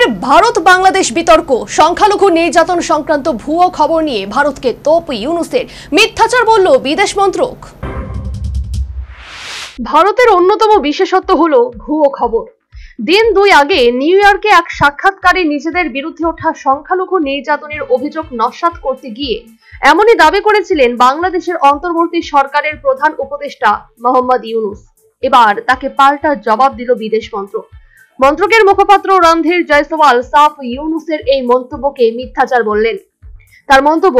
ফের ভারত বাংলাদেশ বিতর্ক। সংখ্যালঘু নির্যাতন সংক্রান্ত ভুয়ো খবর নিয়ে ভারতকে তোপ ইউনূসের। মিথ্যাচার বলল বিদেশ মন্ত্রক। ভারতের অন্যতম বিশেষত্ব হলো ভুয়ো খবর। দিন দুই আগে নিউ ইয়র্কে এক সাক্ষাৎকারে নিজেদের বিরুদ্ধে ওঠা সংখ্যালঘু নির্যাতনের অভিযোগ নস্যাৎ করতে গিয়ে এমনই দাবি করেছিলেন বাংলাদেশের অন্তর্বর্তী সরকারের প্রধান উপদেষ্টা মোহাম্মদ ইউনূস। এবার তাকে পাল্টা জবাব দিল বিদেশ মন্ত্রক। মন্ত্রকের মুখপাত্র রণধীর জয়সওয়াল সাফ ইউনূসের এই মন্তব্যকে মিথ্যাচার বললেন। তার মন্তব্য,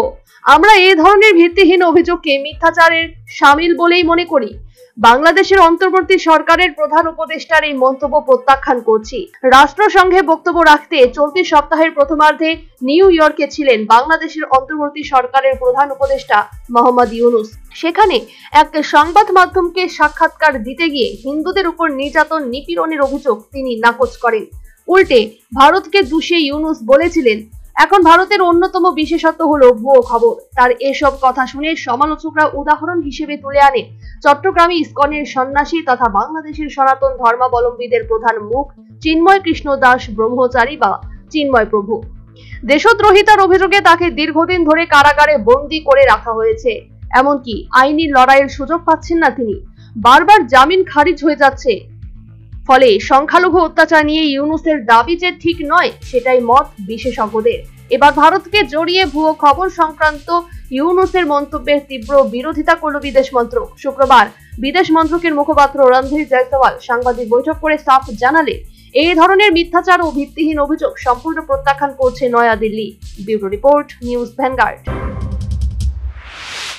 আমরা এই ধরনের ভিত্তিহীন অভিযোগকে মিথ্যাচারের শামিল বলেই মনে করি। বাংলাদেশের অন্তর্বর্তী সরকারের প্রধান উপদেষ্টার এই মন্তব্য প্রত্যাখ্যান করছি। রাষ্ট্রসংঘে বক্তব্য রাখতে চলতি সপ্তাহের প্রথমার্ধে নিউ ইয়র্কে ছিলেন বাংলাদেশের অন্তর্বর্তী সরকারের প্রধান উপদেষ্টা মোহাম্মদ ইউনূস। সেখানে এক সংবাদ মাধ্যমকে সাক্ষাৎকার দিতে গিয়ে হিন্দুদের উপর নির্যাতন নিপীড়নের অভিযোগ তিনি নাকচ করেন। উল্টে ভারতকে দুষিয়ে ইউনূস বলেছিলেন, এখন ভারতের অন্যতম বিশেষত্ব হলো ভুয়ো খবর। তার এসব কথা শুনে সমালোচকরা উদাহরণ হিসেবে তুলে আনে চট্টগ্রামে ইসকনের সন্ন্যাসী তথা বাংলাদেশের সনাতন ধর্মাবলম্বীদের প্রধান মুখ চিন্ময় কৃষ্ণ দাস ব্রহ্মচারী বা চিন্ময় প্রভু। দেশদ্রোহিতার অভিযোগে তাকে দীর্ঘদিন ধরে কারাগারে বন্দী করে রাখা হয়েছে। এমনকি আইনি লড়াইয়ের সুযোগ পাচ্ছেন না তিনি। বারবার জামিন খারিজ হয়ে যাচ্ছে। ফলে সংখ্যালঘু অত্যাচার নিয়ে ইউনূসের দাবি যে ঠিক নয়, সেটাই মত বিশেষজ্ঞদের। এবার ভারতকে জড়িয়ে ভুয়ো খবর সংক্রান্ত ইউনূসের মন্তব্যের তীব্র বিরোধিতা করল বিদেশ মন্ত্রক। শুক্রবার বিদেশ মন্ত্রকের মুখপাত্র রণধীর জয়সওয়াল সাংবাদিক বৈঠক করে সাফ জানালে, এই ধরনের মিথ্যাচার ও ভিত্তিহীন অভিযোগ সম্পূর্ণ প্রত্যাখ্যান করছে New Delhi. Bureau report, news vanguard.